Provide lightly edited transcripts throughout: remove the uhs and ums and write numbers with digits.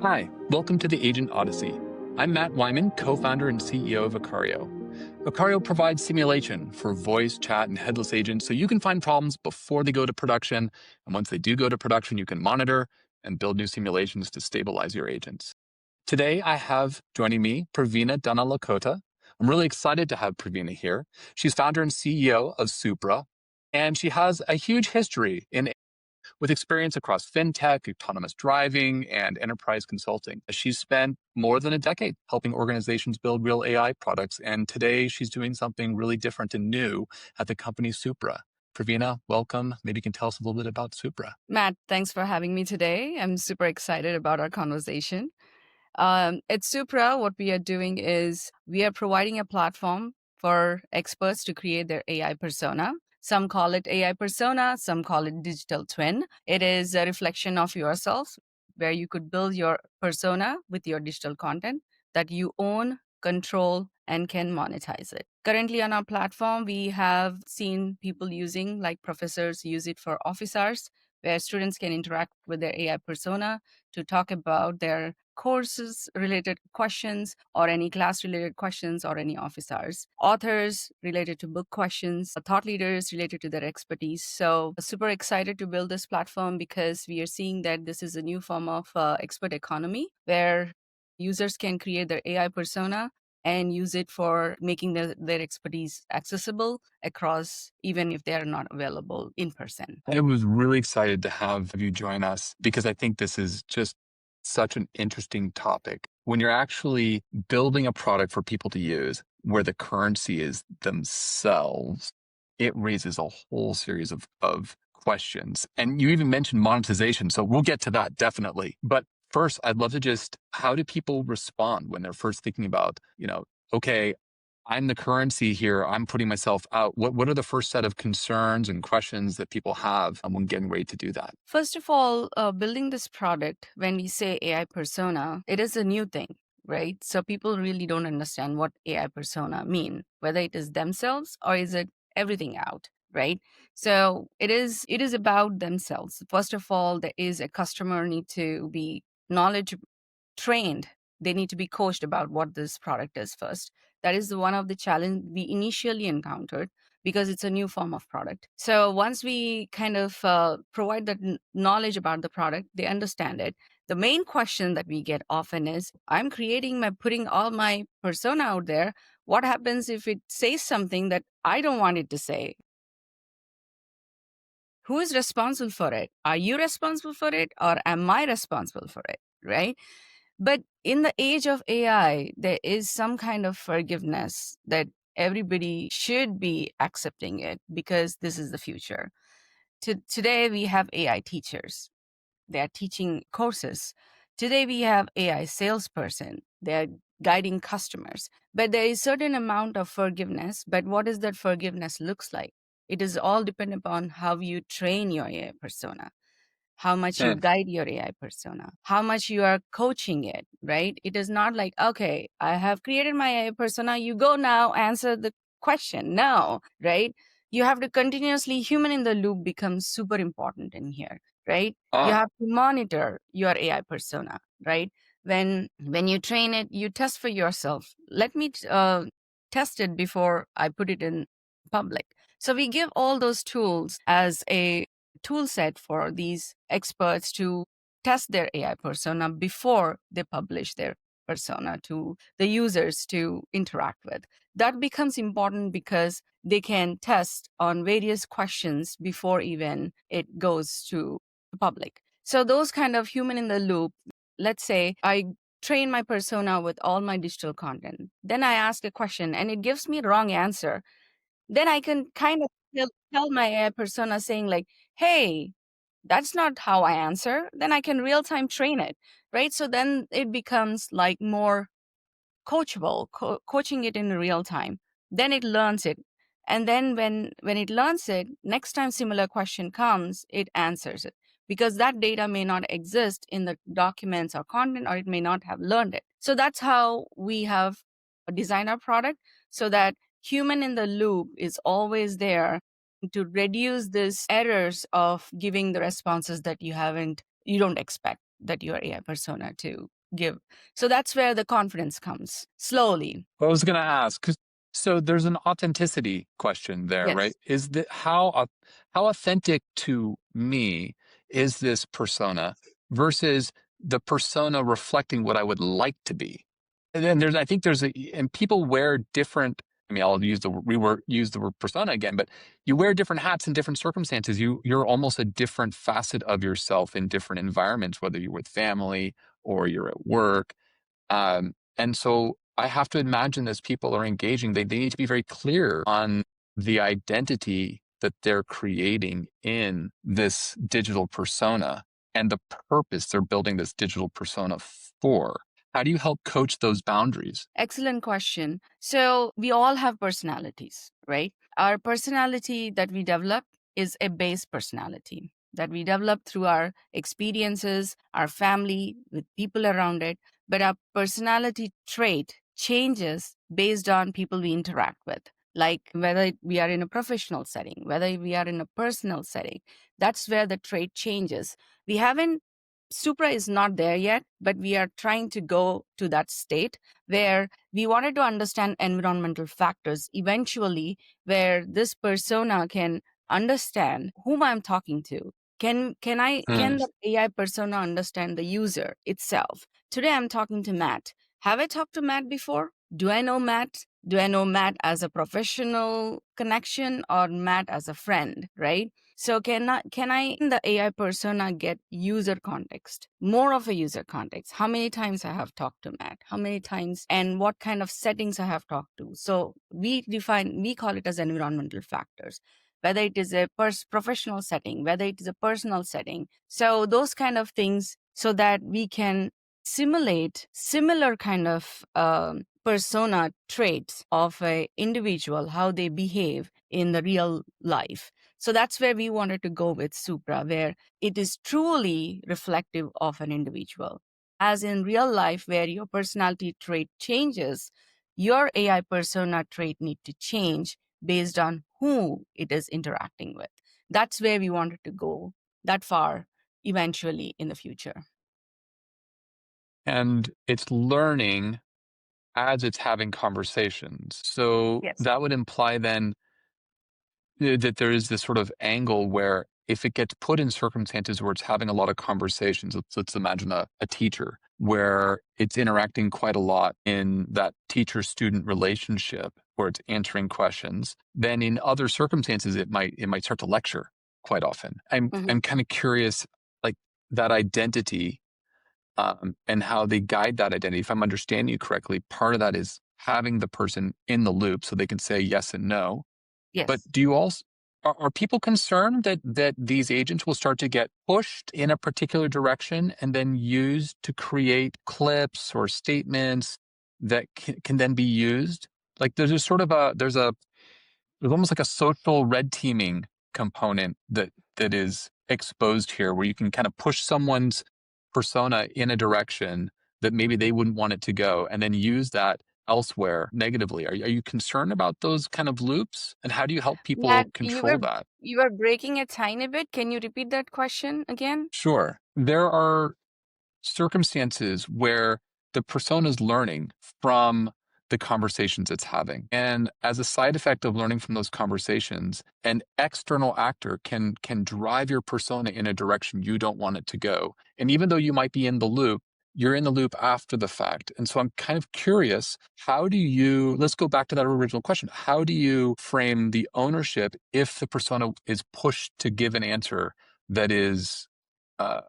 Hi, welcome to the Agent Odyssey. I'm Matt Wyman, co-founder and CEO of Vicario. Vicario provides simulation for voice, chat, and headless agents so you can find problems before they go to production. And once they do go to production, you can monitor and build new simulations to stabilize your agents. Today, I have joining me Pravena Dhanalakota. I'm really excited to have Pravena here. She's founder and CEO of Supra, and she has a huge history with experience across fintech, autonomous driving, and enterprise consulting. She's spent more than a decade helping organizations build real AI products, and today she's doing something really different and new at the company Supra. Pravena, welcome. Maybe you can tell us a little bit about Supra. Matt, thanks for having me today. I'm super excited about our conversation. At Supra, what we are doing is we are providing a platform for experts to create their AI persona. Some call it AI persona, some call it digital twin. It is a reflection of yourself where you could build your persona with your digital content that you own, control, and can monetize it. Currently on our platform, we have seen people using, like professors use it for office hours, where students can interact with their AI persona to talk about their courses related questions or any class related questions or any office hours. Authors related to book questions, thought leaders related to their expertise. So super excited to build this platform because we are seeing that this is a new form of expert economy where users can create their AI persona and use it for making their expertise accessible across, even if they are not available in person. I was really excited to have you join us because I think this is just such an interesting topic. When you're actually building a product for people to use where the currency is themselves, it raises a whole series of questions. And you even mentioned monetization. So we'll get to that definitely. But first, I'd love to how do people respond when they're first thinking about, okay, I'm the currency here. I'm putting myself out. What are the first set of concerns and questions that people have when getting ready to do that? First of all, building this product, when we say AI persona, it is a new thing, right? So people really don't understand what AI persona mean, whether it is themselves or is it everything out, right? So it is about themselves. First of all, there is a customer need to be knowledge trained. They need to be coached about what this product is first. That is one of the challenge we initially encountered because it's a new form of product. So once we kind of provide that knowledge about the product, they understand it. The main question that we get often is, I'm putting all my persona out there. What happens if it says something that I don't want it to say? Who is responsible for it? Are you responsible for it or am I responsible for it? Right? But in the age of AI, there is some kind of forgiveness that everybody should be accepting it because this is the future. Today, we have AI teachers. They are teaching courses. Today, we have AI salesperson. They are guiding customers. But there is certain amount of forgiveness. But what does that forgiveness looks like? It is all dependent upon how you train your AI persona, how much you Hmm. guide your AI persona, how much you are coaching it, right? It is not like, okay, I have created my AI persona, you go now, answer the question. No, right? You have to continuously, human in the loop becomes super important in here, right? You Ah, have to monitor your AI persona, right? When you train it, you test for yourself. Let me test it before I put it in public. So we give all those tools as a tool set for these experts to test their AI persona before they publish their persona to the users to interact with. That becomes important because they can test on various questions before even it goes to the public. So those kind of human in the loop, let's say I train my persona with all my digital content. Then I ask a question and it gives me wrong answer, then I can kind of tell my AI persona saying like, hey, that's not how I answer. Then I can real time train it, right? So then it becomes like more coachable, coaching it in real time. Then it learns it. And then when it learns it, next time similar question comes, it answers it because that data may not exist in the documents or content, or it may not have learned it. So that's how we have designed our product so that human in the loop is always there to reduce this errors of giving the responses that you don't expect. that your AI persona to give. So that's where the confidence comes slowly. I was going to ask, so there's an authenticity question there, right? Yes. Is that how authentic to me is this persona versus the persona reflecting what I would like to be? And then I think and people wear different. I mean, I'll use use the word persona again, but you wear different hats in different circumstances. You're almost a different facet of yourself in different environments, whether you're with family or you're at work. And so I have to imagine as people are engaging, they need to be very clear on the identity that they're creating in this digital persona and the purpose they're building this digital persona for. How do you help coach those boundaries? Excellent question. So we all have personalities, right? Our personality that we develop is a base personality that we develop through our experiences, our family, with people around it. But our personality trait changes based on people we interact with. Like whether we are in a professional setting, whether we are in a personal setting, that's where the trait changes. We haven't Supra is not there yet, but we are trying to go to that state where we wanted to understand environmental factors eventually, where this persona can understand whom I'm talking to. Can Mm. the AI persona understand the user itself? Today I'm talking to Matt. Have I talked to Matt before? Do I know Matt? Do I know Matt as a professional connection or Matt as a friend, right? So can I in the AI persona get user context, more of a user context? How many times I have talked to Matt? How many times and what kind of settings I have talked to? So we call it as environmental factors, whether it is a professional setting, whether it is a personal setting. So those kind of things so that we can simulate similar kind of persona traits of a individual, how they behave in the real life. So that's where we wanted to go with Supra, where it is truly reflective of an individual. As in real life, where your personality trait changes, your AI persona trait need to change based on who it is interacting with. That's where we wanted to go that far eventually in the future. And it's learning as it's having conversations. So Yes. that would imply then that there is this sort of angle where if it gets put in circumstances where it's having a lot of conversations, let's imagine a teacher where it's interacting quite a lot in that teacher-student relationship where it's answering questions, then in other circumstances it might start to lecture quite often. Mhm. I'm kind of curious, like that identity and how they guide that identity. If I'm understanding you correctly, part of that is having the person in the loop so they can say yes and no. But Yes. do you also are people concerned that these agents will start to get pushed in a particular direction and then used to create clips or statements that can then be used? Like there's a sort of there's almost like a social red teaming component that is exposed here, where you can kind of push someone's persona in a direction that maybe they wouldn't want it to go, and then use that elsewhere negatively. Are you concerned about those kind of loops, and how do you help Matt, people control that? you were breaking a tiny bit. Can you repeat that question again? Sure, there are circumstances where the persona is learning from the conversations it's having. And as a side effect of learning from those conversations, an external actor can drive your persona in a direction you don't want it to go. And even though you might be in the loop, you're in the loop after the fact. And so I'm kind of curious, let's go back to that original question. How do you frame the ownership if the persona is pushed to give an answer that is uh,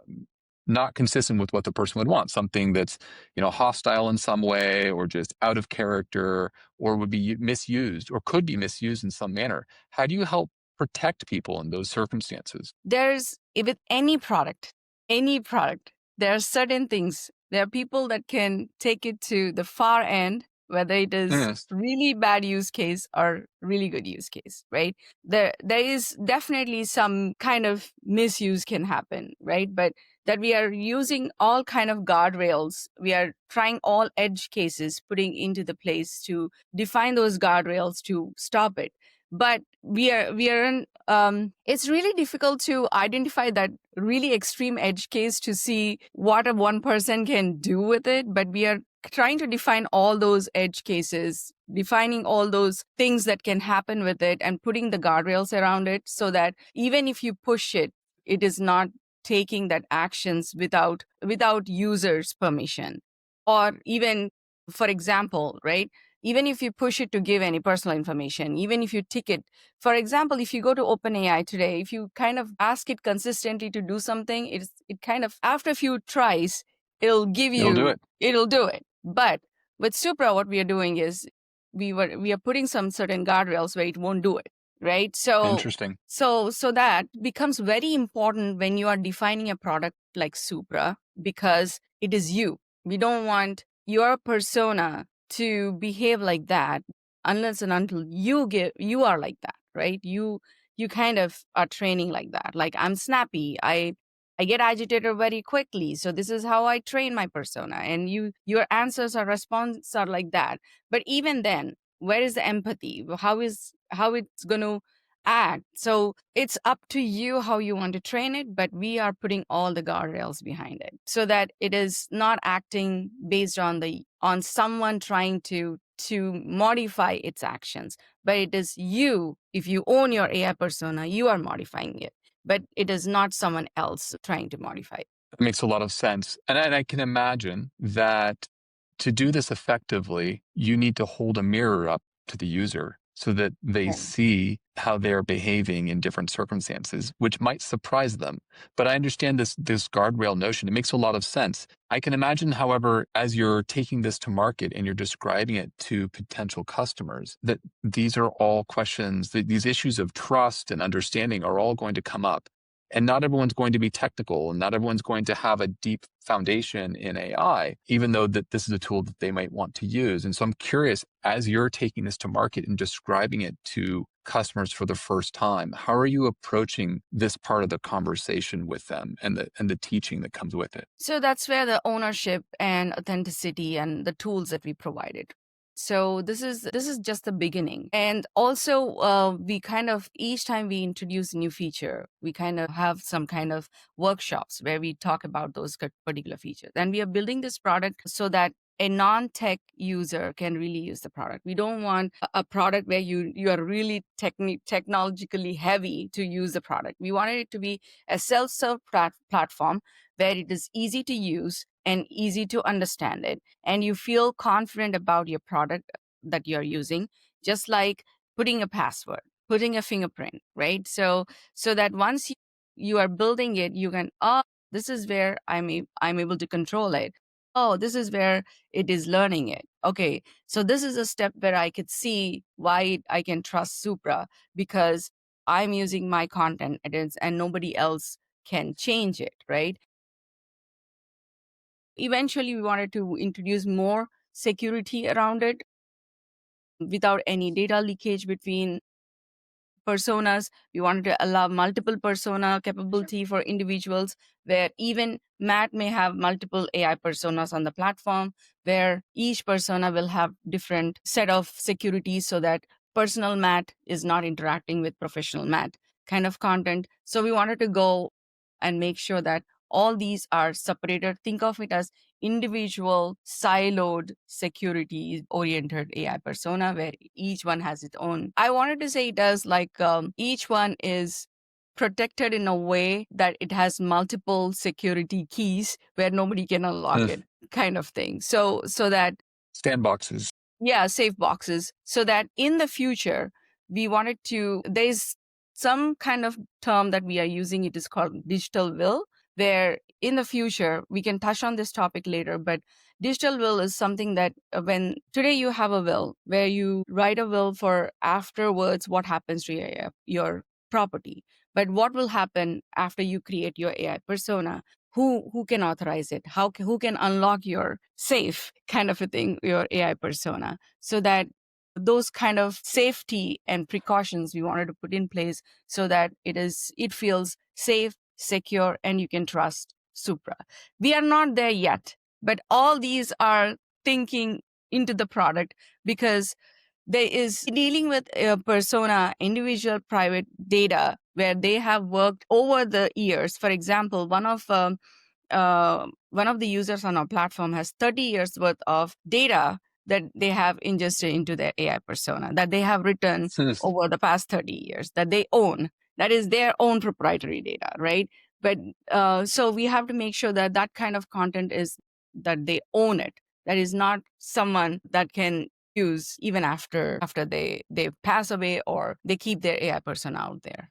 not consistent with what the person would want, something that's hostile in some way or just out of character or would be misused or could be misused in some manner? How do you help protect people in those circumstances? There's with any product, there are certain things. There are people that can take it to the far end, whether it is Yes. really bad use case or really good use case, right? There is definitely some kind of misuse can happen, right? But that we are using all kind of guardrails. We are trying all edge cases, putting into the place to define those guardrails to stop it. But it's really difficult to identify that really extreme edge case to see what a one person can do with it, but we are trying to define all those edge cases, defining all those things that can happen with it and putting the guardrails around it so that even if you push it, it is not taking that actions without users permission. Or even, for example, right, even if you push it to give any personal information, even if you tick it, for example, if you go to OpenAI today, if you kind of ask it consistently to do something, it kind of, after a few tries, it'll give It'll do you, it. it'll do it. But with Supra, what we are doing is we are putting some certain guardrails where it won't do it, right? Interesting. So that becomes very important when you are defining a product like Supra, because it is you. We don't want your persona to behave like that unless and until you are like that, right? You kind of are training like that. Like, I'm snappy. I get agitated very quickly. So this is how I train my persona. And your answers or responses are like that. But even then, where is the empathy? How it's gonna act? So it's up to you how you want to train it, but we are putting all the guardrails behind it so that it is not acting based on someone trying to modify its actions, but it is you. If you own your AI persona, you are modifying it, but it is not someone else trying to modify it. That makes a lot of sense. And I can imagine that to do this effectively, you need to hold a mirror up to the user so that they Yeah. see how they're behaving in different circumstances, which might surprise them. But I understand this guardrail notion. It makes a lot of sense. I can imagine, however, as you're taking this to market and you're describing it to potential customers, that these are all questions, that these issues of trust and understanding are all going to come up. And not everyone's going to be technical, and not everyone's going to have a deep foundation in AI, even though that this is a tool that they might want to use. And so I'm curious, as you're taking this to market and describing it to customers for the first time, how are you approaching this part of the conversation with them and the teaching that comes with it? So that's where the ownership and authenticity and the tools that we provided. So this is just the beginning. And also, we kind of, each time we introduce a new feature, we kind of have some kind of workshops where we talk about those particular features. And we are building this product so that a non-tech user can really use the product. We don't want a product where you are really technologically heavy to use the product. We wanted it to be a self-serve platform where it is easy to use and easy to understand it, and you feel confident about your product that you're using, just like putting a password, putting a fingerprint, right? So that once you are building it, you can, oh, this is where I'm able to control it. Oh, this is where it is learning it. Okay, so this is a step where I could see why I can trust Supra, because I'm using my content and nobody else can change it, right? Eventually, we wanted to introduce more security around it without any data leakage between personas. We wanted to allow multiple persona capability for individuals, where even Matt may have multiple AI personas on the platform, where each persona will have different set of securities so that personal Matt is not interacting with professional Matt kind of content. So we wanted to go and make sure that all these are separated. Think of it as individual, siloed, security oriented AI persona where each one has its own. I wanted to say it as like each one is protected in a way that it has multiple security keys where nobody can unlock it, kind of thing. So that Sandboxes. yeah, safe boxes, so that in the future we wanted to, there's some kind of term that we are using, it is called digital will, where in the future we can touch on this topic later, but digital will is something that when today you have a will where you write a will for afterwards what happens to your property, but what will happen after you create your AI persona, who can authorize it, who can unlock your safe, kind of a thing, your AI persona, so that those kind of safety and precautions we wanted to put in place so that it feels safe, secure, and you can trust Supra. We are not there yet, but all these are thinking into the product, because there is dealing with a persona, individual private data, where they have worked over the years. For example, one of the users on our platform has 30 years worth of data that they have ingested into their AI persona, that they have written over the past 30 years, that they own. That is their own proprietary data, right? But so we have to make sure that that kind of content is that they own it. That is not someone that can use even after they pass away or they keep their AI persona out there.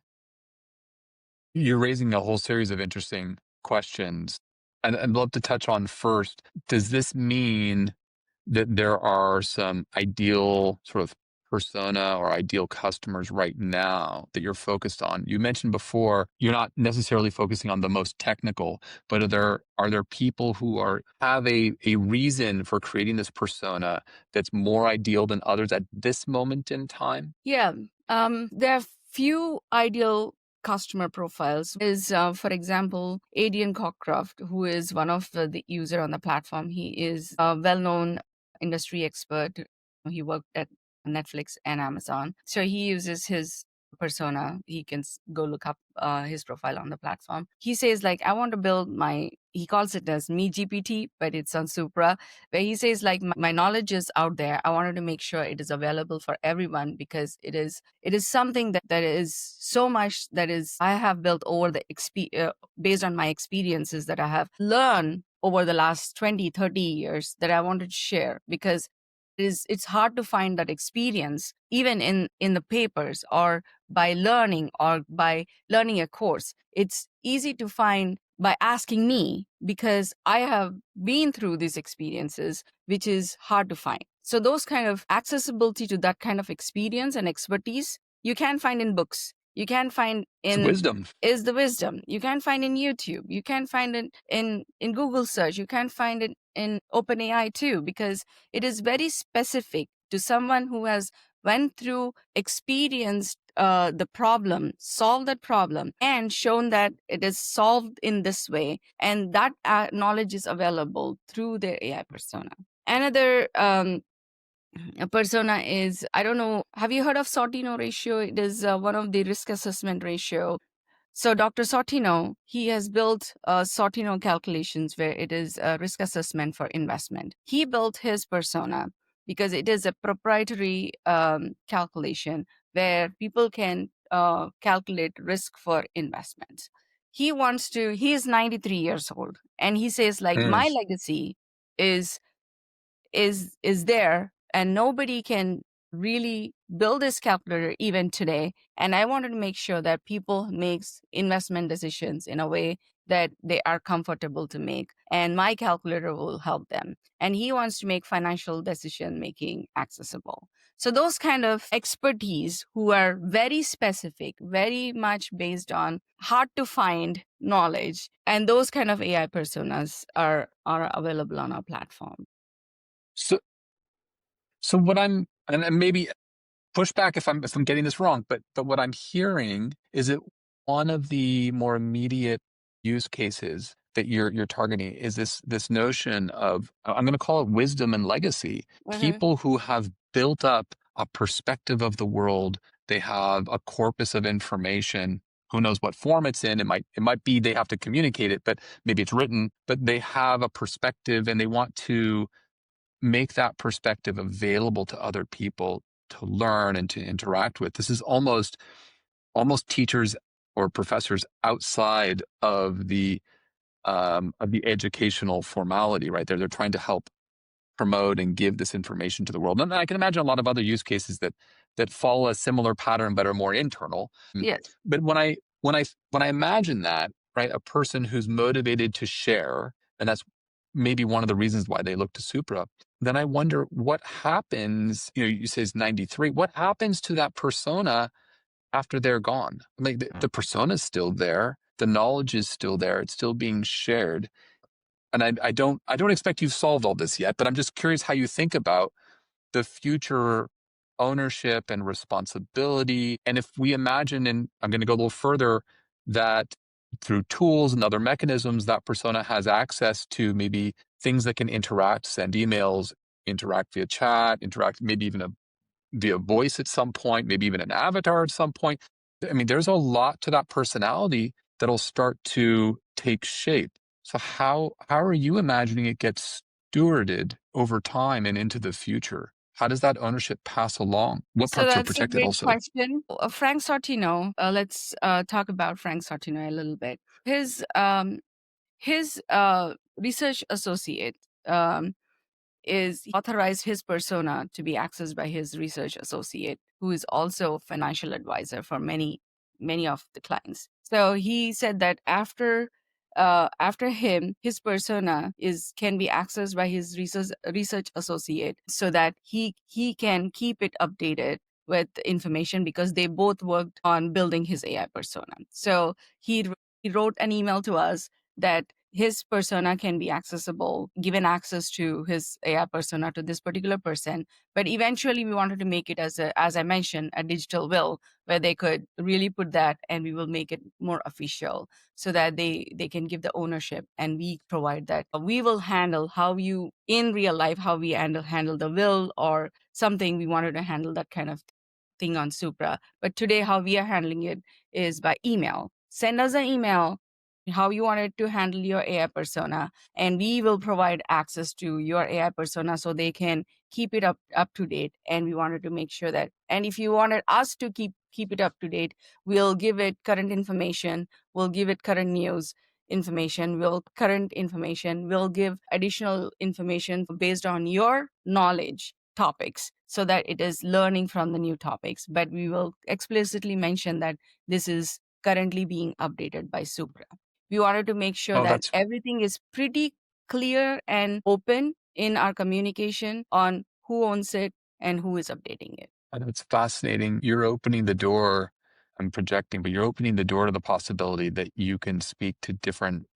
You're raising a whole series of interesting questions. And I'd love to touch on first, does this mean that there are some ideal sort of persona or ideal customers right now that you're focused on? You mentioned before you're not necessarily focusing on the most technical, but are there people who have a reason for creating this persona that's more ideal than others at this moment in time? Yeah, there are few ideal customer profiles. Is for example, Adrian Cockcroft, who is one of the user on the platform. He is a well-known industry expert. He worked at Netflix and Amazon, so he uses his persona. He can go look up his profile on the platform. He says like, I want to build my. He calls it as me GPT, but it's on Supra, where he says like, my knowledge is out there. I wanted to make sure it is available for everyone, because it is something that is so much that is I have built over the based on my experiences that I have learned over the last 20-30 years, that I wanted to share, because it's hard to find that experience even in the papers, or by learning, a course. It's easy to find by asking me, because I have been through these experiences, which is hard to find. So those kind of accessibility to that kind of experience and expertise, you can find in books. You can find It's in wisdom. is the wisdom. You can find in YouTube. You can find it in Google search. You can find it in OpenAI too, because it is very specific to someone who has went through, experienced the problem, solved that problem, and shown that it is solved in this way, and that knowledge is available through their AI persona. Another persona is, I don't know, have you heard of Sortino ratio? It is one of the risk assessment ratio. So Dr. Sortino, he has built Sortino calculations, where it is a risk assessment for investment. He built his persona because it is a proprietary calculation where people can calculate risk for investments. He is 93 years old, and he says like, my Mm. legacy is is there, and nobody can really build this calculator even today, and I wanted to make sure that people makes investment decisions in a way that they are comfortable to make, and my calculator will help them. And he wants to make financial decision making accessible. So those kind of expertise, who are very specific, very much based on hard to find knowledge, and those kind of AI personas are available on our platform. So, so what and maybe push back if I'm getting this wrong, but what I'm hearing is that one of the more immediate use cases that you're targeting is this notion of, I'm going to call it wisdom and legacy. Mhm. People who have built up a perspective of the world, they have a corpus of information. Who knows what form it's in? It might be they have to communicate it, but maybe it's written. But they have a perspective, and they want to make that perspective available to other people to learn and to interact with. This is almost teachers or professors outside of the educational formality, right? They're trying to help promote and give this information to the world. And I can imagine a lot of other use cases that follow a similar pattern but are more internal. Yes. But when I imagine that, right, a person who's motivated to share, and that's maybe one of the reasons why they look to Supra, then I wonder what happens. You say it's 93. What happens to that persona after they're gone? I mean, the persona is still there. The knowledge is still there. It's still being shared. And I don't expect you've solved all this yet, but I'm just curious how you think about the future ownership and responsibility. And if we imagine, and I'm going to go a little further, that through tools and other mechanisms, that persona has access to maybe things that can interact, send emails, interact via chat, interact, maybe even via voice at some point, maybe even an avatar at some point. I mean, there's a lot to that personality that'll start to take shape. So how are you imagining it gets stewarded over time and into the future? How does that ownership pass along? What So parts are that's a protected great also? question. Frank Sortino, let's talk about Frank Sortino a little bit. His research associate is authorized his persona to be accessed by his research associate, who is also a financial advisor for many of the clients. So he said that after him, his persona is can be accessed by his research associate, so that he can keep it updated with the information, because they both worked on building his AI persona. So he wrote an email to us that his persona can be accessible, given access to his AI persona to this particular person. But eventually, we wanted to make it as I mentioned, a digital will, where they could really put that, and we will make it more official, so that they can give the ownership, and we provide that. We will handle how you in real life, how we handle the will or something. We wanted to handle that kind of thing on Supra. But today, how we are handling it is by email. Send us an email how you wanted to handle your AI persona, and we will provide access to your AI persona so they can keep it up to date. And we wanted to make sure that, and if you wanted us to keep it up to date, we'll give it current information, we'll give it current news information, we'll give additional information based on your knowledge topics, so that it is learning from the new topics. But we will explicitly mention that this is currently being updated by Supra. We wanted to make sure Oh, that that's everything is pretty clear and open in our communication on who owns it and who is updating it. that's fascinating. You're opening the door. I'm projecting, but you're opening the door to the possibility that you can speak to different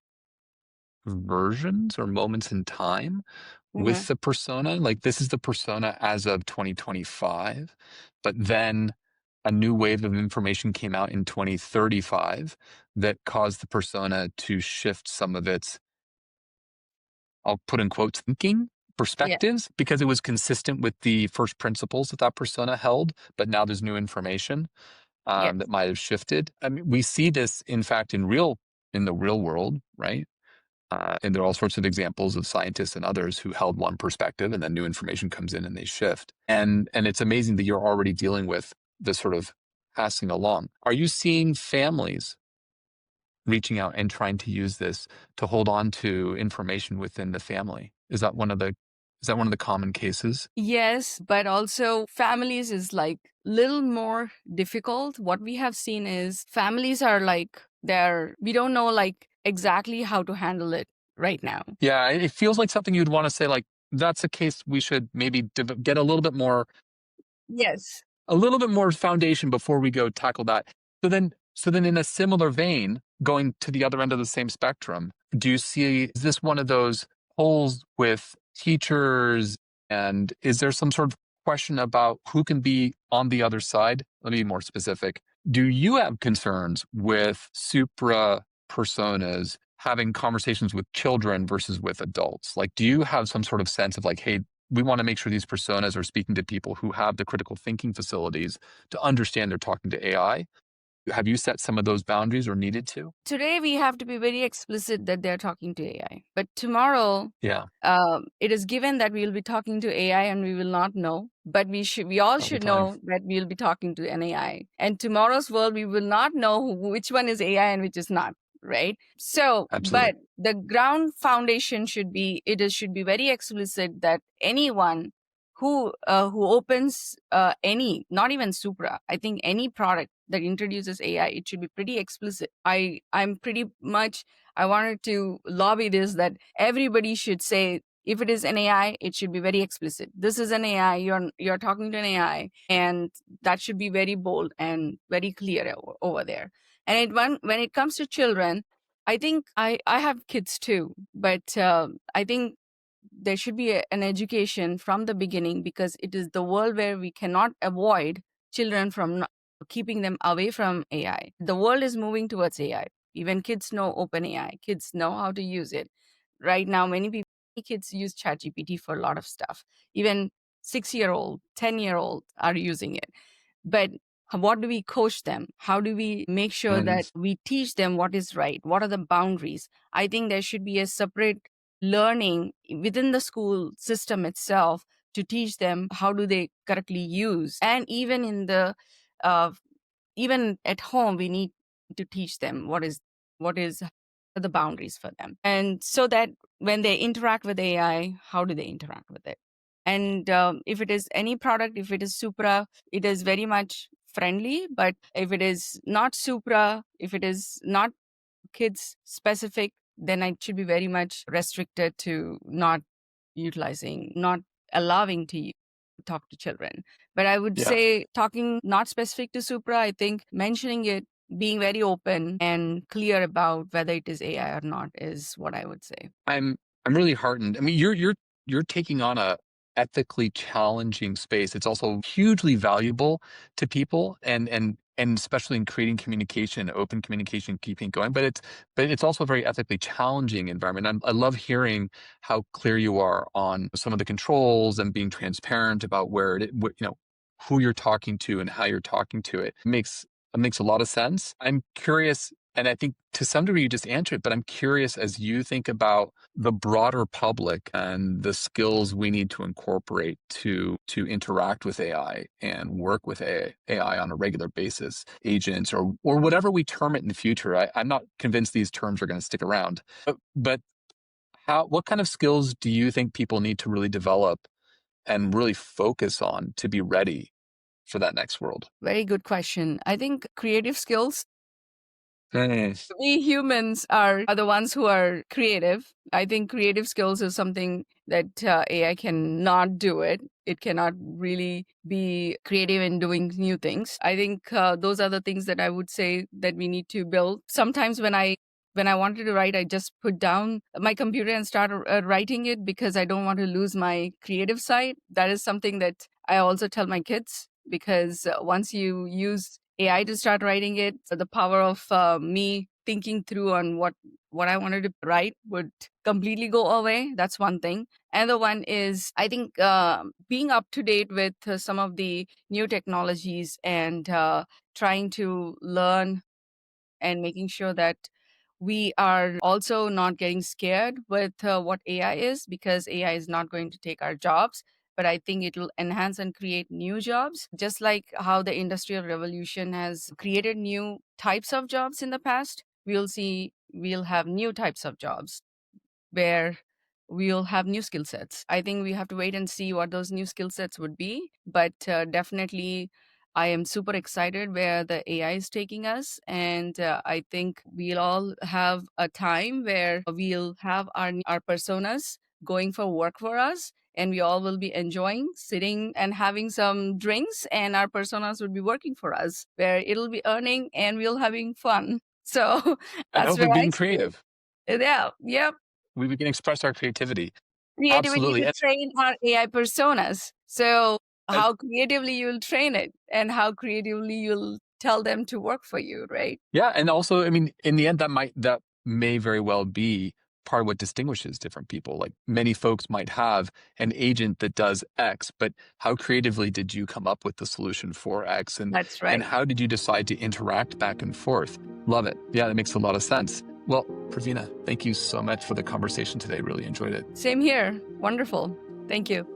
versions or moments in time Mhm. with the persona. Like this is the persona as of 2025, but then a new wave of information came out in 2035 that caused the persona to shift some of its, I'll put in quotes, thinking Yeah. perspectives, because it was consistent with the first principles that that persona held. But now there's new information Yes. that might have shifted. I mean, we see this, in fact, in the real world, right? And there are all sorts of examples of scientists and others who held one perspective, and then new information comes in and they shift. And it's amazing that you're already dealing with this sort of passing along. Are you seeing families reaching out and trying to use this to hold on to information within the family? Is that one of the common cases? Yes, but also families is like little more difficult. What we have seen is families are like we don't know like exactly how to handle it right now. Yeah, it feels like something you'd want to say, like, that's a case we should maybe get Yes. a little bit more foundation before we go tackle that. So then in a similar vein, going to the other end of the same spectrum, is this one of those polls with teachers, and is there some sort of question about who can be on the other side? Let me be more specific. Do you have concerns with supra personas having conversations with children versus with adults? Like, do you have some sort of sense of like, hey, we want to make sure these personas are speaking to people who have the critical thinking facilities to understand they're talking to AI? Have you set some of those boundaries or needed to? Today we have to be very explicit that they're talking to AI. But tomorrow, Yeah, it is given that we will be talking to AI and we will not know. But we all all the should time. know that we'll be talking to an AI. And tomorrow's world, we will not know which one is AI and which is not. Right. So, Absolutely. but the ground foundation should be very explicit that anyone who opens any, not even Supra, I think any product that introduces AI, it should be pretty explicit. I'm pretty much, I wanted to lobby this, that everybody should say, if it is an AI, it should be very explicit. This is an AI. You're talking to an AI, and that should be very bold and very clear over there. And when it comes to children, I think I have kids too, but I think there should be an education from the beginning, because it is the world where we cannot avoid children from keeping them away from AI. The world is moving towards AI. Even kids know open AI. Kids know how to use it. Right now, many kids use ChatGPT for a lot of stuff. Even 6-year-old, 10-year-old are using it. But what do we coach them? How do we make sure that we teach them what is right? What are the boundaries? I think there should be a separate learning within the school system itself to teach them how do they correctly use. And even in the even at home, we need to teach them what is the boundaries for them, and so that when they interact with AI, how do they interact with it? And if it is any product, if it is Supra, it is very much friendly. But if it is not Supra, if it is not kids specific, then it should be very much restricted to not utilizing, not allowing to talk to children. But I would say talking not specific to Supra, I think mentioning it, being very open and clear about whether it is AI or not is what I would say. I'm really heartened. I mean, you're taking on a ethically challenging space. It's also hugely valuable to people, and especially in creating communication, open communication, keeping it going. But it's also a very ethically challenging environment. I love hearing how clear you are on some of the controls and being transparent about who you're talking to and how you're talking to it. It makes a lot of sense. I'm curious, and I think to some degree you just answered it, but I'm curious, as you think about the broader public and the skills we need to incorporate to interact with AI and work with AI on a regular basis, agents or whatever we term it in the future. I'm not convinced these terms are going to stick around. But what kind of skills do you think people need to really develop and really focus on to be ready for that next world? Very good question. I think creative skills. Nice. We humans are the ones who are creative. I think creative skills is something that AI cannot do it. It cannot really be creative in doing new things. I think those are the things that I would say that we need to build. Sometimes when I wanted to write, I just put down my computer and start writing it because I don't want to lose my creative side. That is something that I also tell my kids, because once you use AI to start writing it, the power of me thinking through on what I wanted to write would completely go away. That's one thing. And the one is, I think, being up to date with some of the new technologies and trying to learn and making sure that we are also not getting scared with what AI is, because AI is not going to take our jobs. But I think it will enhance and create new jobs, just like how the Industrial Revolution has created new types of jobs in the past. We'll have new types of jobs where we'll have new skill sets. I think we have to wait and see what those new skill sets would be. But definitely, I am super excited where the AI is taking us. And I think we'll all have a time where we'll have our personas going for work for us. And we all will be enjoying sitting and having some drinks, and our personas will be working for us, where it'll be earning and we'll having fun. So And that's where hopefully I being see it. creative. Yeah, yep. We can express our creativity. Creativity Absolutely. to train our AI personas. So And, how creatively you'll train it and how creatively you'll tell them to work for you, right? yeah. And also, I mean, in the end, that may very well be part of what distinguishes different people. Like, many folks might have an agent that does X, but how creatively did you come up with the solution for X? That's And right. how did you decide to interact back and forth? Love it. Yeah, that makes a lot of sense. Well, Pravena, thank you so much for the conversation today. Really enjoyed it. Same here. Wonderful. Thank you.